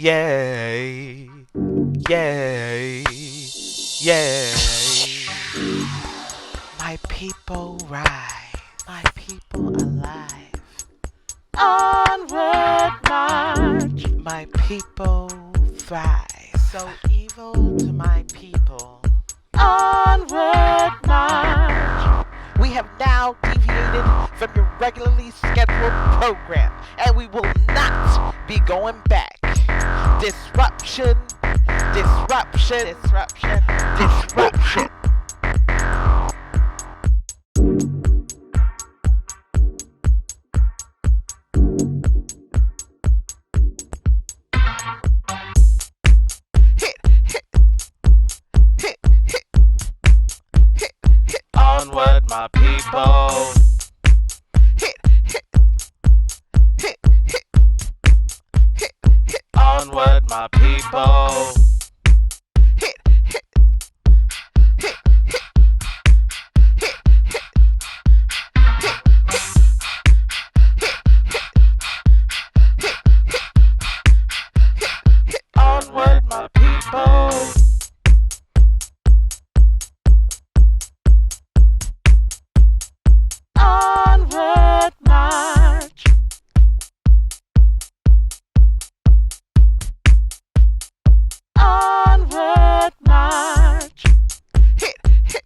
Yay, yay, yay. My people rise, my people alive. Onward march, my people thrive. So evil to my people. Onward march. We have now deviated from your regularly scheduled program, and we will not be going back. Disruption, disruption, disruption, disruption. Onward, my people. Hit, hit, hit, hit, hit, hit. Onward, my people. Hit, hit, hit, hit, hit, hit, hit, hit. Onward, my people. Onward march. Onward march. Hit, hit,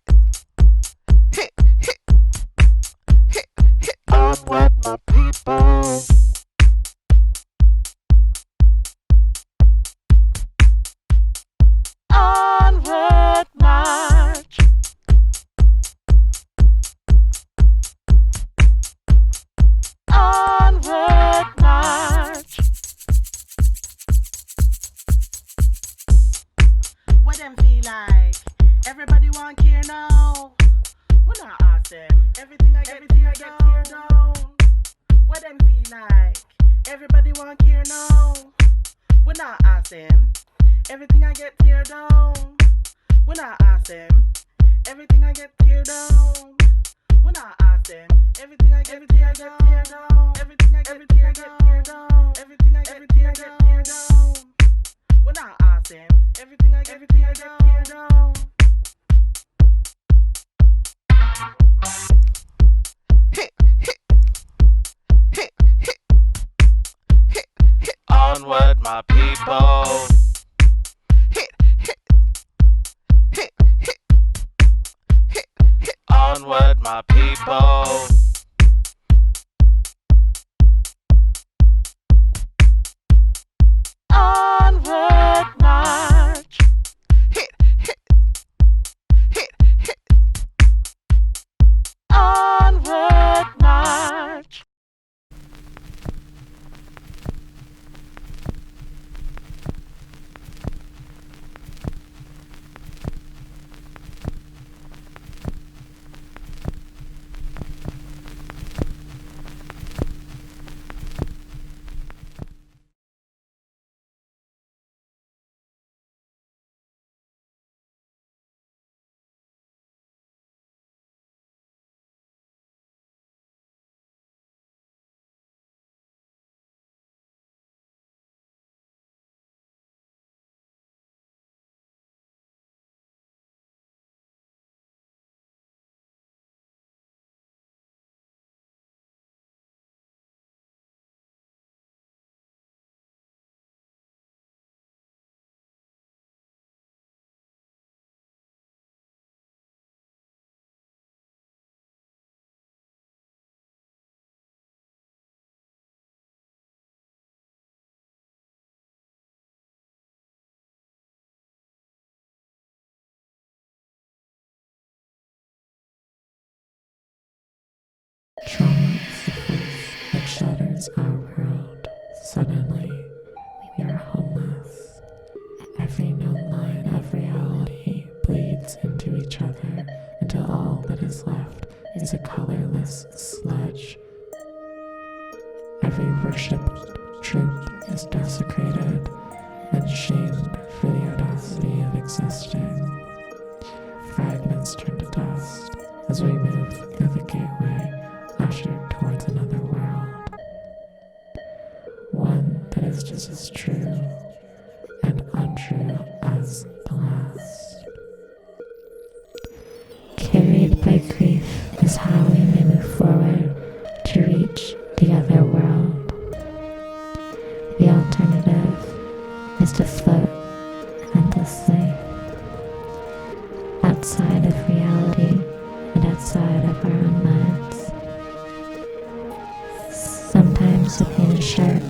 hit, hit, hit, hit. Onward, my people. Onward march. Onward march. What them feel like? Everybody want care now. We're not awesome. Everything I get tear down. What them feel like? Everybody want care now. We're not awesome. Everything I get tear down. We're not awesome. Everything I get tear down. We're not awesome. Everything I get tear down. Everything I get tear down. Everything I get tear down. We're not awesome. Everything I get tear down. Hit, hit, hit, hit, hit, hit. Onward, my people. Hit, hit, hit, hit, hit, hit. Onward, my people. Onward march. Hit, hit, hit, hit. Onward march. Trauma is the force that shatters our world. Suddenly, we are homeless. Every known line of reality bleeds into each other until all that is left is a colorless sludge. Every worshipped truth is desecrated and shamed for the audacity of existing. Fragments turn to dust as we move through the gateway ushered towards another world. One that is just as true true as the last. Carried by grief is how we may move forward to reach the other world. The alternative is to float endlessly outside of reality and outside of our own minds. Sometimes the pain is sharp,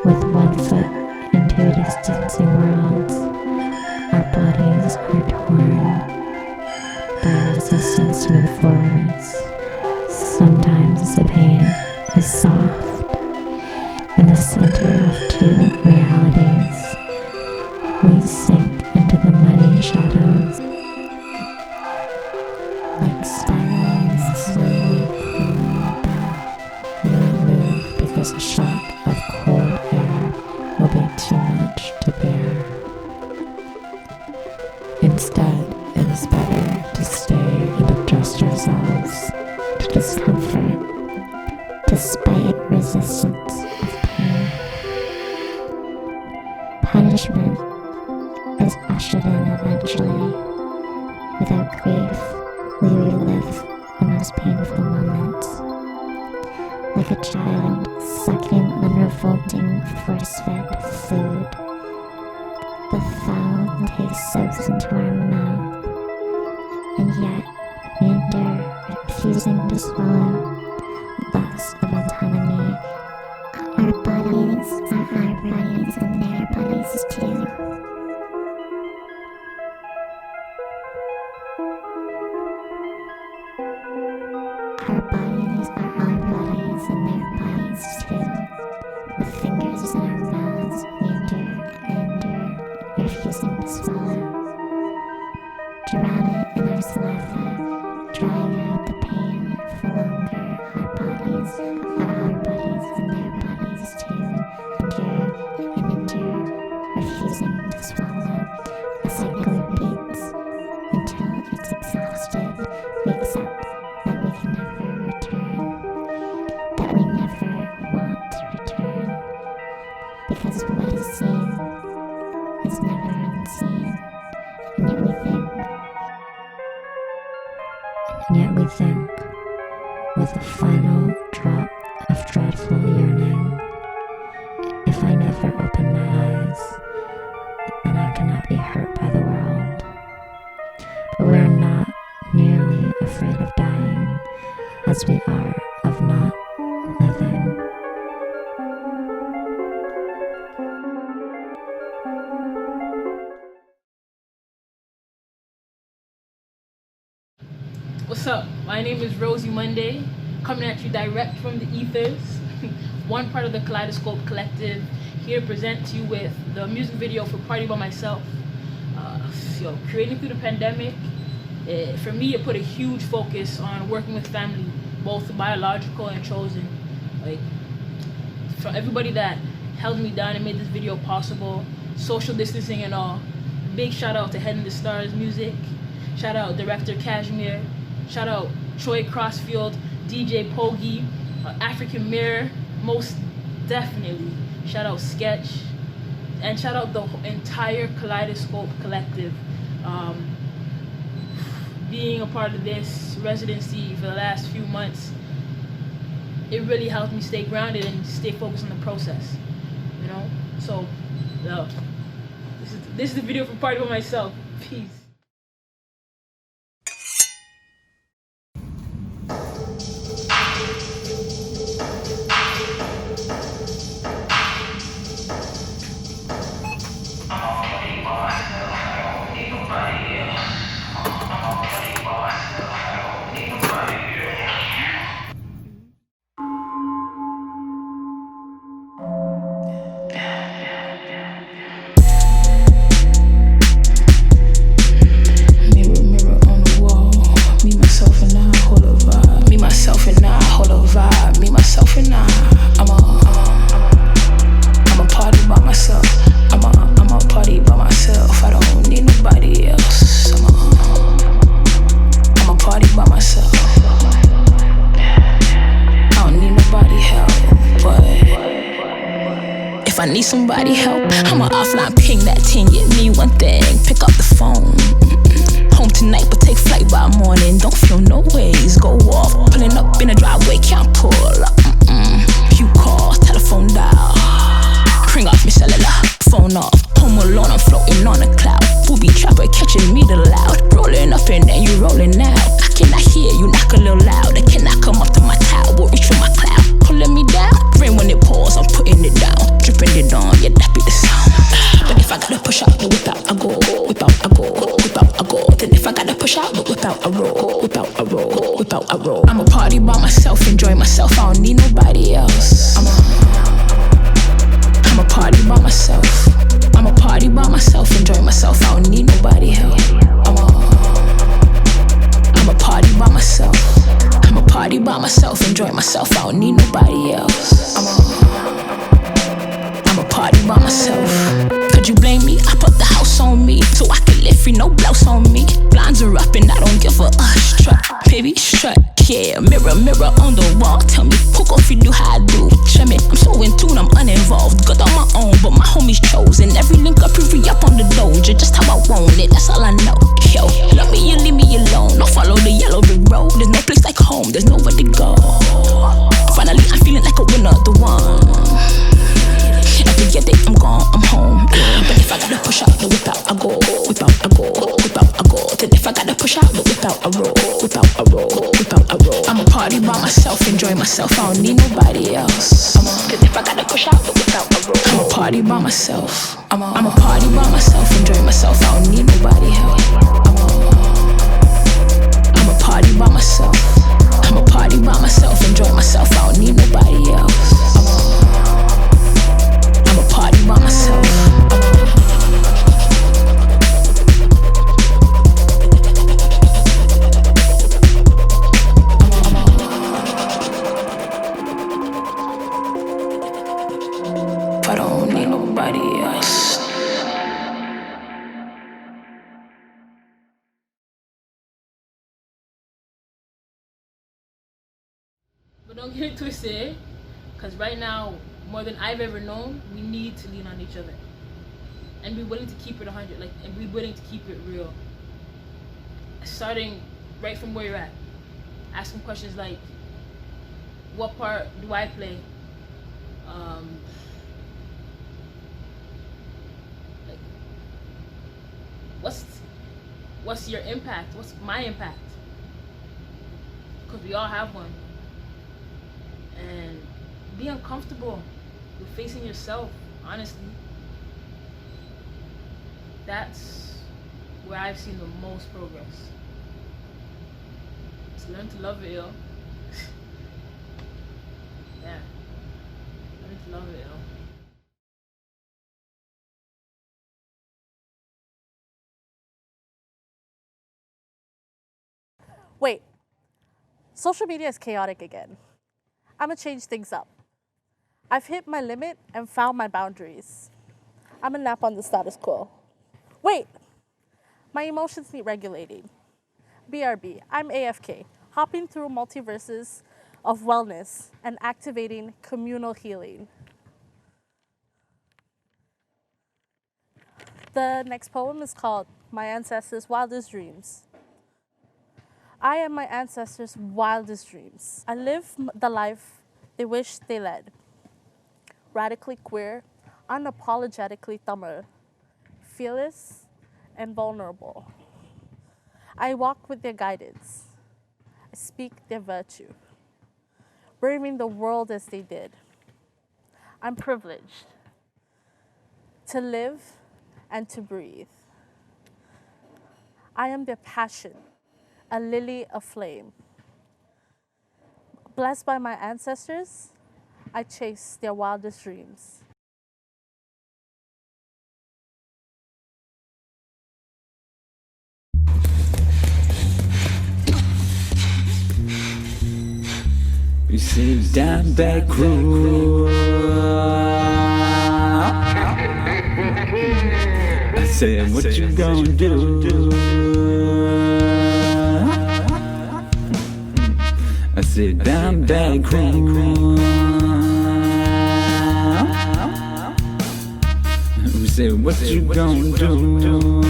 with one foot in two distancing worlds. Our bodies are torn by resistance to move forwards. Sometimes the pain is soft. In the center of two realities, we sink into the muddy shadows, like spirals slowly crawling back. We won't move because a shock of cold air will be too much to bear. Instead, it is better to stay and adjust ourselves to discomfort, despite resistance of pain. Punishment is ushered in eventually. Without grief, we relive the most painful moments. Like a child sucking unrevolting force-fed food. The foul taste soaks into our mouth, and yet we endure, refusing to swallow. Loss of autonomy. Our bodies are our bodies and their bodies too. Our bodies are our bodies and their bodies too. With fingers in our mouths, we endure and endure, refusing to swallow. Drown it in our saliva, drying out the pain for longer. Our bodies are our bodies and their bodies too. Endure and endure, refusing to swallow. A cycle repeats until it's exhausted. We accept that we can never return, that we never want to return, because what is seen is never unseen, and yet we think, with a final drop of dreadful yearning, if I never open my eyes, then I cannot be hurt by the world. But we are not nearly afraid of dying as we are of not living. What's up? My name is Rosie Monday, coming at you direct from the ethers, one part of the Colide-a-Scope collective, here to present to you with the music video for Party By Myself. Creating through the pandemic, for me it put a huge focus on working with family, both biological and chosen. Like, for everybody that held me down and made this video possible, social distancing and all, big shout out to Head in the Stars Music, shout out Director Cashmere, shout out Troy Crossfield, DJ Pogi, African Mirror, most definitely. Shout out Sketch, and shout out the entire Colide-a-Scope collective. Being a part of this residency for the last few months, it really helped me stay grounded and stay focused on the process, you know? So, this is the video for Party By Myself. Peace. If I need somebody help, I'm an offline ping that ting, get me one thing, pick up the phone. Home tonight, but take flight by morning. Don't feel no ways, go off. Pulling up in a driveway, can't pull up. Few calls, telephone dial. Ring off my cellular, phone off. Home alone, I'm floating on a cloud. Booby trapper catching me the loud. Rolling up and then you rolling out. I cannot hear you knock a little loud. I cannot come up to my tower, reach for my cloud. Pulling me down, rain when it pours, I'm putting it down. Dripping it on, yeah, that be the sound. But if I gotta push out the whip out, I go. Whip out, I go. Whip out, I go. Then if I gotta push out the whip out, I roll. Whip out, I roll. Whip out, I roll. I'm a party by myself, enjoy myself, I don't need nobody else. I'm a party by myself. I'm a party by myself, enjoy myself, I don't need nobody else. I'm a party by myself. I'm a party by myself, enjoy myself, I don't need nobody else. I'm a party by myself. Could you blame me? I put the house on me, so I can live free, no blouse on me. Blinds are up and I don't give a strut, baby, strut. Yeah, mirror, mirror on the wall, tell me, hook off you do how I do. Trim it, I'm so in tune, I'm uninvolved. Good on my own, but my homies chosen. Every link up, every up on the doja, just how I want it, that's all I know. Yo, love me, you leave me alone. Don't follow the yellow brick road. There's no place like home, there's nowhere to go. Finally, I'm feeling like a winner, the one. Every other day I'm gone, I'm home. But if I gotta push out the whip out, I go. Whip out, I go. Whip out, I go. Then if I gotta push out the whip out, I roll. Whip out, I roll. Whip out, I roll. I'm a party by myself, enjoy myself, I don't need nobody else. Cause if I gotta push out the whip out, I roll. I'm a party by myself. I'm a party by myself, enjoy myself, I don't need nobody else. I'm a party by myself. I'm a party by myself, enjoy myself, I don't need nobody else. I'm a party by myself. I don't need nobody else. But don't get it twisted, because right now, more than I've ever known, we need to lean on each other and be willing to keep it 100, like, and be willing to keep it real. Starting right from where you're at, asking questions like, what part do I play? Like, what's your impact? What's my impact? Because we all have one. And be uncomfortable with facing yourself, honestly. That's where I've seen the most progress. Just learn to love it, yo. Yeah. Learn to love it, yo. Wait, social media is chaotic again. I'ma change things up. I've hit my limit and found my boundaries. I'ma nap on the status quo. Wait, my emotions need regulating. BRB, I'm AFK, hopping through multiverses of wellness and activating communal healing. The next poem is called My Ancestors' Wildest Dreams. I am my ancestors' wildest dreams. I live the life they wish they led. Radically queer, unapologetically Tamil, fearless and vulnerable. I walk with their guidance. I speak their virtue, braving the world as they did. I'm privileged to live and to breathe. I am their passion, a lily aflame. Blessed by my ancestors, I chase their wildest dreams. You sit down back room. I said, what you gonna do? I said, down back room. You say, what you gonna do?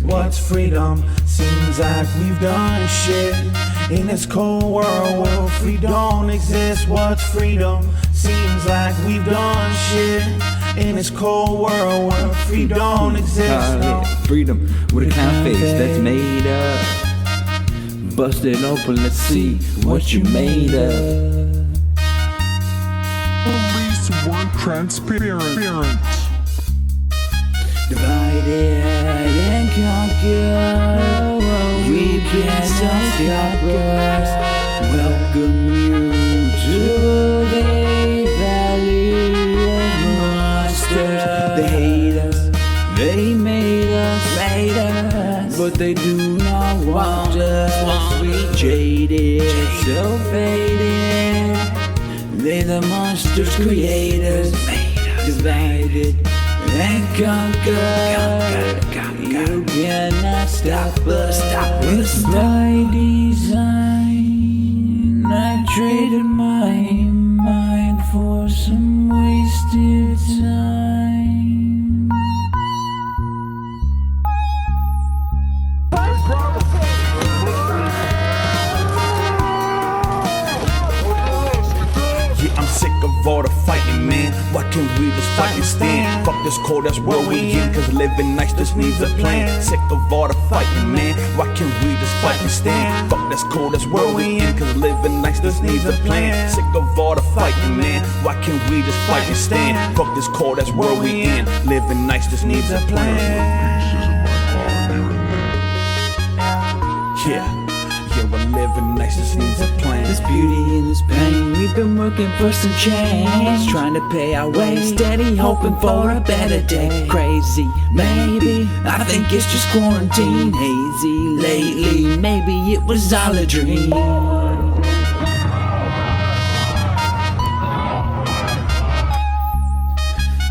What's freedom? Seems like we've done shit in this cold world where freedom don't exist. What's freedom? Seems like we've done shit in this cold world where freedom don't exist. No. Freedom with a kind of face that's made up. Bust it open, let's see what you made of. Only one transparent. Divided and conquered, we can't stop us. Welcome you to the valley of monsters. They hate us, they made us, but they do not want us. We jaded, so faded. They're the monsters creators, divided and conquered. You cannot stop us. It's by design. I traded my mind for some wasted time. Yeah, I'm sick of all the fighting, man. Why can't we just fight and stand? Fuck this cold, that's where we in. Cause living nice just needs a plan. Sick of all the fighting, man. Why can't we just fight and stand? Fuck this cold, that's where we in. Cause living nice just needs a plan. Sick of all the fighting, man. Why can't we just fight and stand? Fuck this cold, that's where we in. Living nice just needs a plan. Yeah. We're living nice, just needs a plan. There's beauty in this pain. We've been working for some change, trying to pay our way, steady hoping for a better day. Crazy, maybe, I think it's just quarantine. Hazy lately, maybe it was all a dream.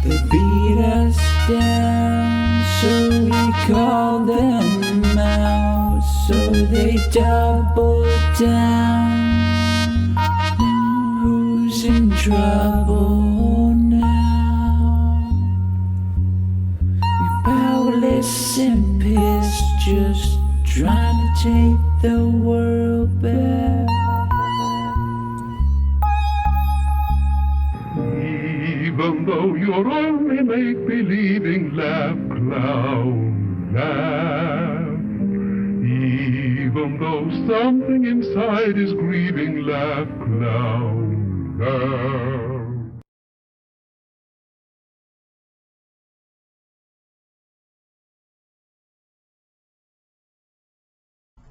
They beat us down, so we called them out. So they double down. Who's in trouble now? We powerless and pissed, just trying to take the world back. Even though you're only make-believing, laugh, clown, laugh. Even though something inside is grieving, laugh, clown, laugh.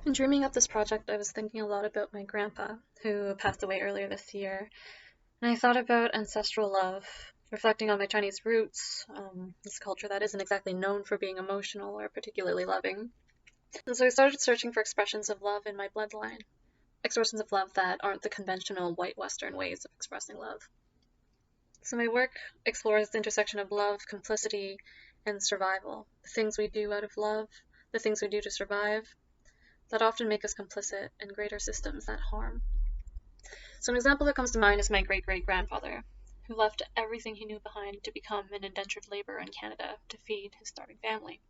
In dreaming up this project, I was thinking a lot about my grandpa, who passed away earlier this year. And I thought about ancestral love, reflecting on my Chinese roots, this culture that isn't exactly known for being emotional or particularly loving. And so I started searching for expressions of love in my bloodline, expressions of love that aren't the conventional white Western ways of expressing love. So my work explores the intersection of love, complicity, and survival, the things we do out of love, the things we do to survive, that often make us complicit in greater systems that harm. So an example that comes to mind is my great-great-grandfather, who left everything he knew behind to become an indentured laborer in Canada to feed his starving family.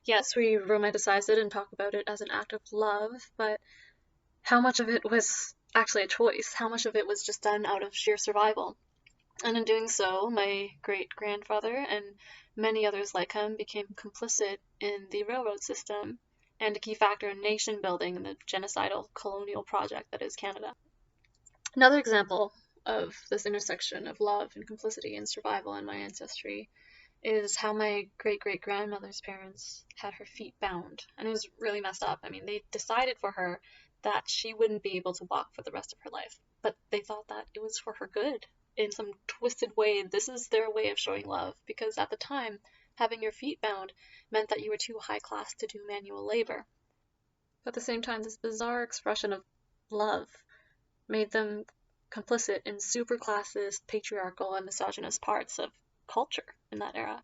Yes, we romanticize it and talk about it as an act of love, but how much of it was actually a choice? How much of it was just done out of sheer survival? And in doing so, my great-grandfather and many others like him became complicit in the railroad system and a key factor in nation building in the genocidal colonial project that is Canada. Another example of this intersection of love and complicity and survival in my ancestry is how my great-great-grandmother's parents had her feet bound, and it was really messed up. I mean, they decided for her that she wouldn't be able to walk for the rest of her life, but they thought that it was for her good. In some twisted way, this is their way of showing love, because at the time, having your feet bound meant that you were too high class to do manual labor. But at the same time, this bizarre expression of love made them complicit in super classist, patriarchal, and misogynist parts of culture in that era.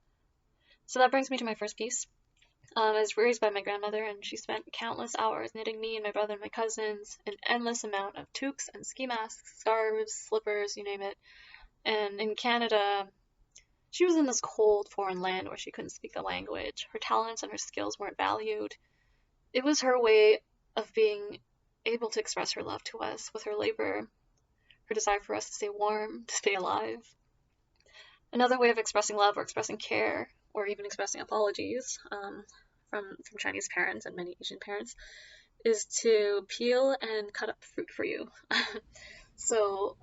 So that brings me to my first piece. I was raised by my grandmother, and she spent countless hours knitting me and my brother and my cousins an endless amount of toques and ski masks, scarves, slippers, you name it. And in Canada, she was in this cold foreign land where she couldn't speak the language. Her talents and her skills weren't valued. It was her way of being able to express her love to us with her labor, her desire for us to stay warm, to stay alive. Another way of expressing love or expressing care or even expressing apologies from Chinese parents and many Asian parents is to peel and cut up fruit for you. So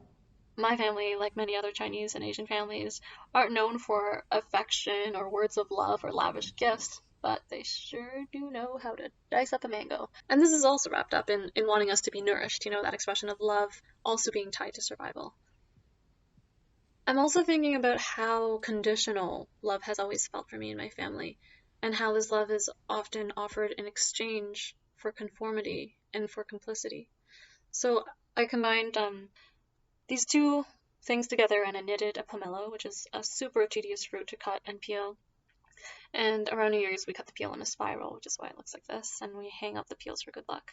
my family, like many other Chinese and Asian families, aren't known for affection or words of love or lavish gifts, but they sure do know how to dice up a mango. And this is also wrapped up in wanting us to be nourished, that expression of love also being tied to survival. I'm also thinking about how conditional love has always felt for me and my family, and how this love is often offered in exchange for conformity and for complicity. So I combined these two things together and I knitted a pomelo, which is a super tedious fruit to cut and peel. And around New Year's, we cut the peel in a spiral, which is why it looks like this, and we hang up the peels for good luck.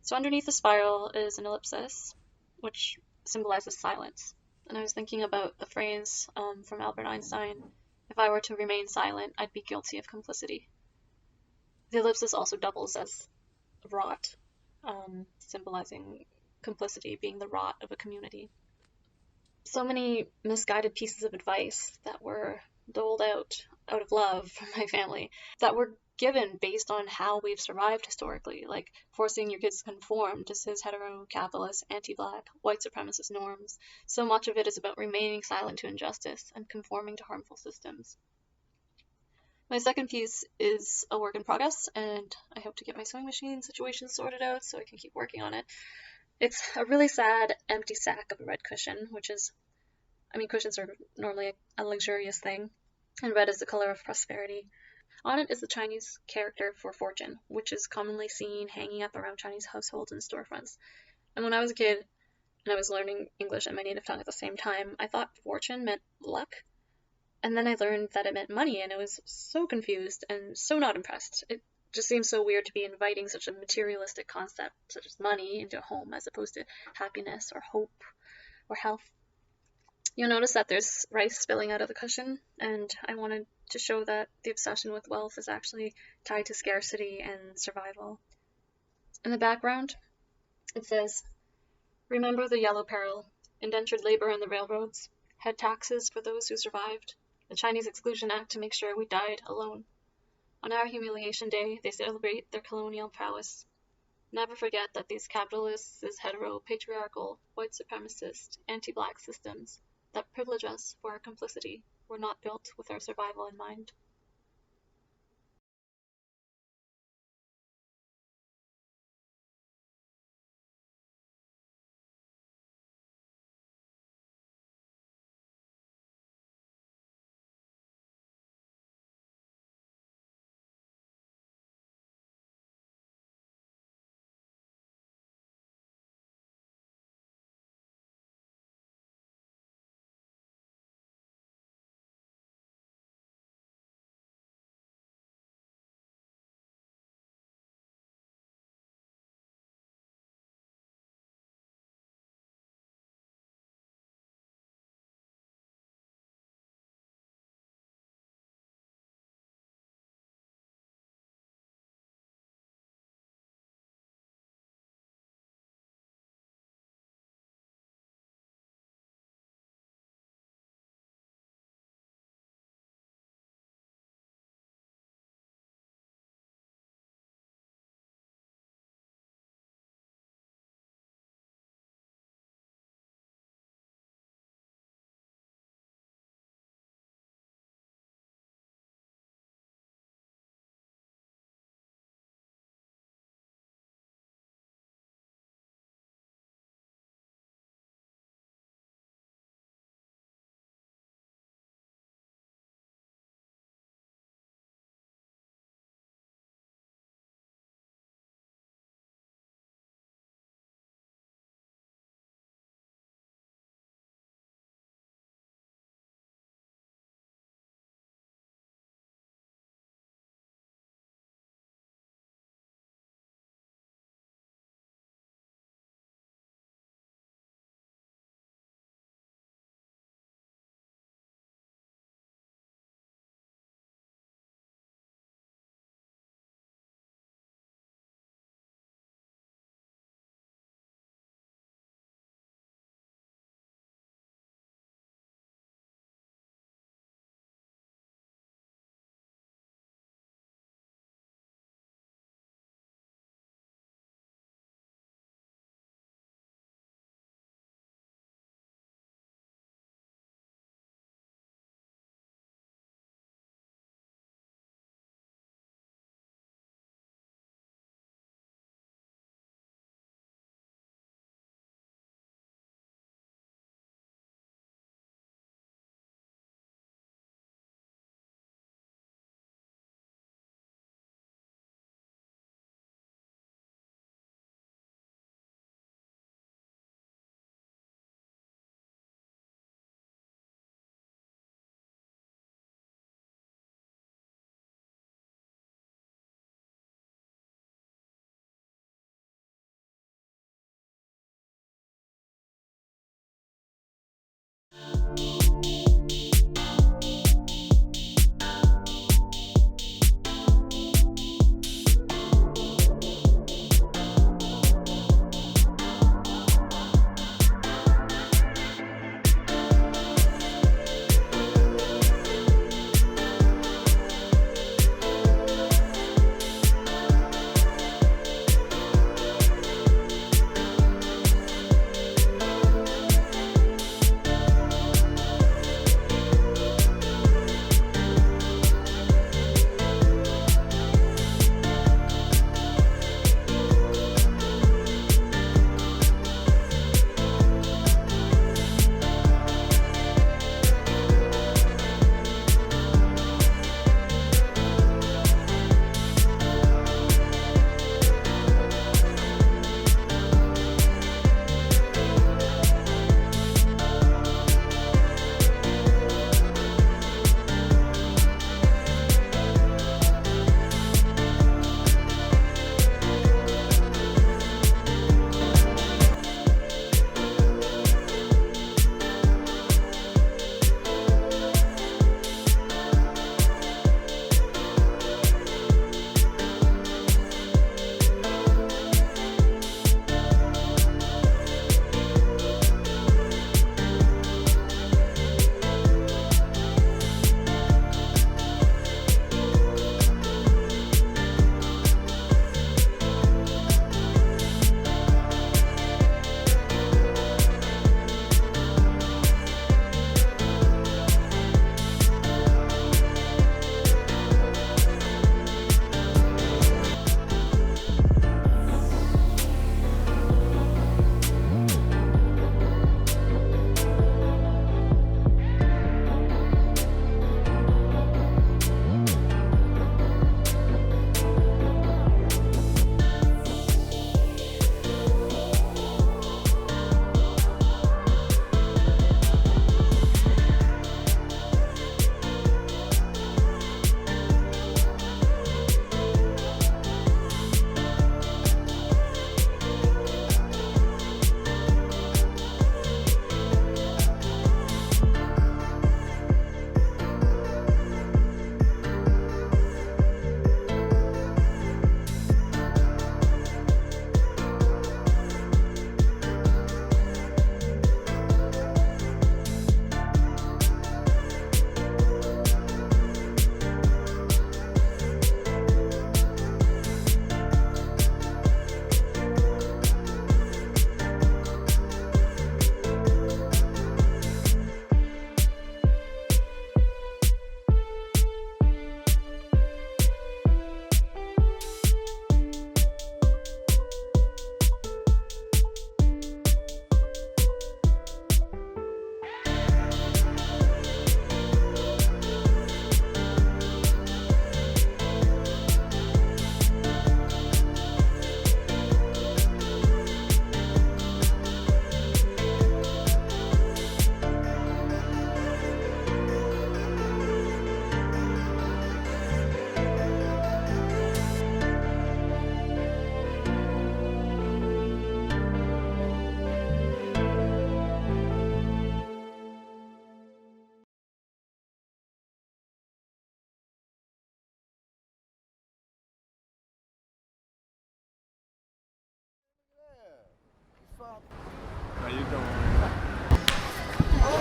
So underneath the spiral is an ellipsis, which symbolizes silence. And I was thinking about the phrase from Albert Einstein, if I were to remain silent, I'd be guilty of complicity. The ellipsis also doubles as rot, symbolizing complicity being the rot of a community. So many misguided pieces of advice that were doled out of love from my family, that were given based on how we've survived historically, like forcing your kids to conform to cis, hetero, capitalist, anti-black, white supremacist norms. So much of it is about remaining silent to injustice and conforming to harmful systems. My second piece is a work in progress, and I hope to get my sewing machine situation sorted out so I can keep working on it. It's a really sad, empty sack of a red cushion, cushions are normally a luxurious thing, and red is the color of prosperity. On it is the Chinese character for fortune, which is commonly seen hanging up around Chinese households and storefronts. And when I was a kid, and I was learning English and my native tongue at the same time, I thought fortune meant luck. And then I learned that it meant money, and I was so confused and so not impressed. It just seems so weird to be inviting such a materialistic concept, such as money, into a home as opposed to happiness or hope or health. You'll notice that there's rice spilling out of the cushion, and I wanted to show that the obsession with wealth is actually tied to scarcity and survival. In the background, it says, "Remember the yellow peril, indentured labor in the railroads, head taxes for those who survived, the Chinese Exclusion Act to make sure we died alone. On our humiliation day, they celebrate their colonial prowess. Never forget that these capitalist, cis, hetero, patriarchal, white supremacist, anti-black systems that privilege us for our complicity were not built with our survival in mind."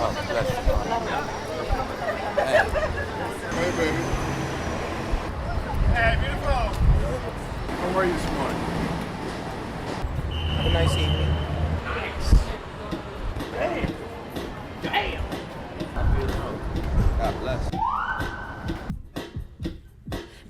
Hey, baby. Hey, beautiful. How are you this morning? Have a nice evening. Nice. Hey. Damn. God bless.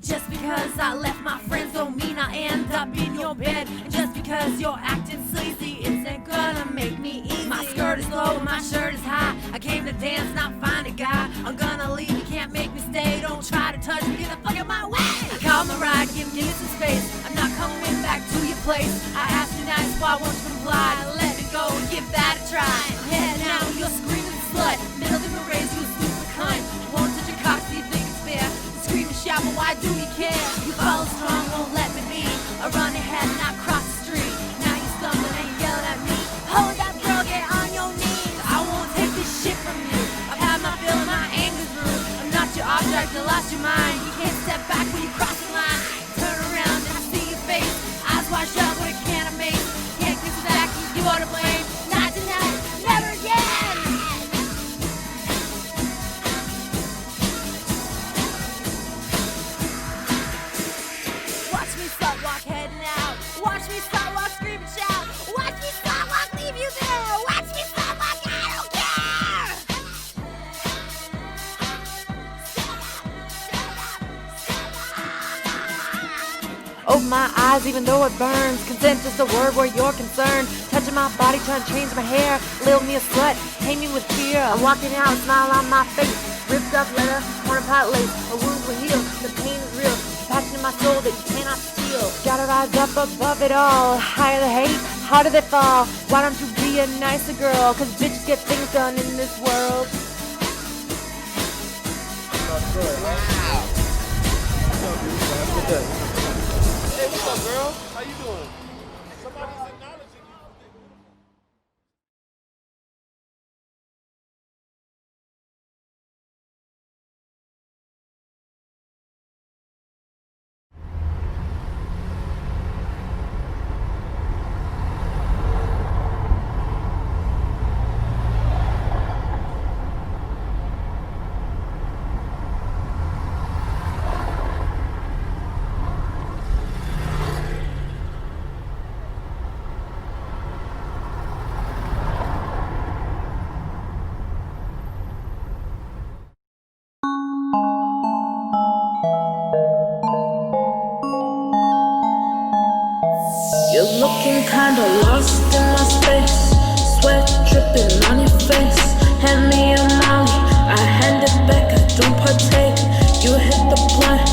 Just because I left my friends don't mean I end up in your bed. And just because you're acting sleazy isn't gonna make me easy. My skirt is low, my shirt is high. I came to dance, not find a guy. I'm gonna leave, you can't make me stay. Don't try to touch me, get the fuck out my way. I call my ride, give me some space. I'm not coming back to your place. I asked you nice, why won't you comply? Let me go and give that a try. Yeah, now you're screaming slut. Middle of the race, you stupid cunt. Won't touch your cock, do you think it's fair? Scream and shout, but why do you care? You follow strong, won't let me be. I run ahead and I cross the street. Now you stumbling and you yelling at me. Hold up, girl, get on your knees. I won't take this shit from you. I've had my fill and my anger's rude. I'm not your object, you lost your mind. You can't step back when you cross the line. Turn around and I see your face. Eyes wide shut with a can of mace. Can't kiss it back, you ought to blame. Not tonight, never again. Watch me start walk heading out. Watch me start walk scream and shout. Watch me start walk leave you there. Watch me start walk, I don't care. Open my eyes even though it burns. Consent just a word where you're concerned. Touching my body, trying to change my hair. Little me a slut, hate me with fear. I'm walking out, smile on my face. Ripped up leather, corner pot lace. A wound will heal, the pain is real. Passion in my soul that you cannot steal. Gotta rise up above it all. Higher the hate, harder they fall. Why don't you be a nicer girl? Cause bitches get things done in this world. Wow. Have a good day. Hey, what's up, girl? How you doing? Somebody's acknowledging you. You're looking kinda lost in my space. Sweat dripping on your face. Hand me a molly, I hand it back, I don't partake. You hit the blunt,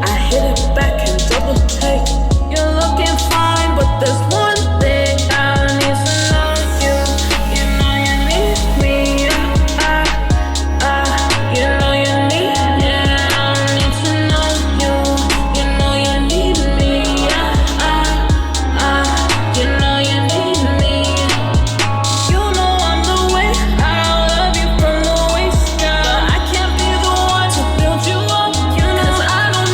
I hit it back and double take. You're looking fine, but there's one thing I need to know you. You know you need me, you know you need me. I need to know you. You know you need me, you know you need me. You know I'm the way, I'll love you from the waist down. But I can't be the one to build you up, 'cause I don't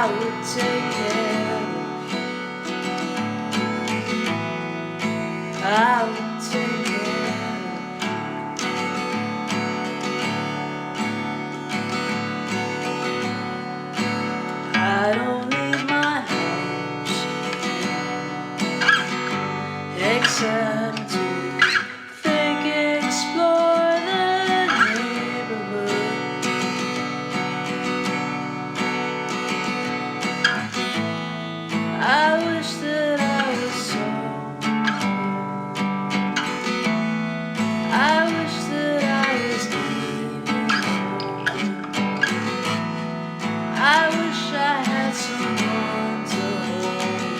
would take care of it. I would take care of it. I don't leave my house except to think, explore the neighborhood. I wish that I was so. I wish that I was leaving. I wish I had someone to hold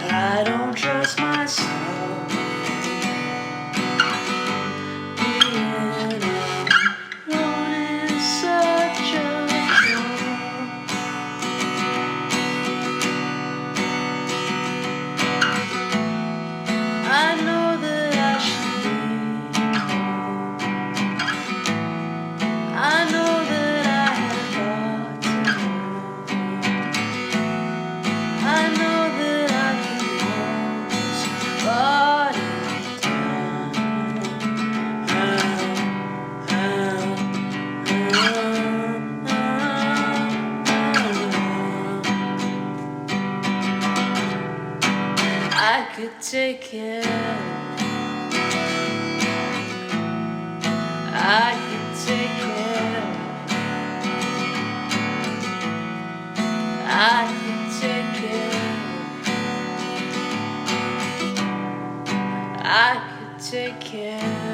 I don't trust myself being alone in such a zone. I know that I should be home. I know that I have got to know. I know that I can hold somebody down. I could take care of it. I could take care of it. I could take care of it. I could take care of it.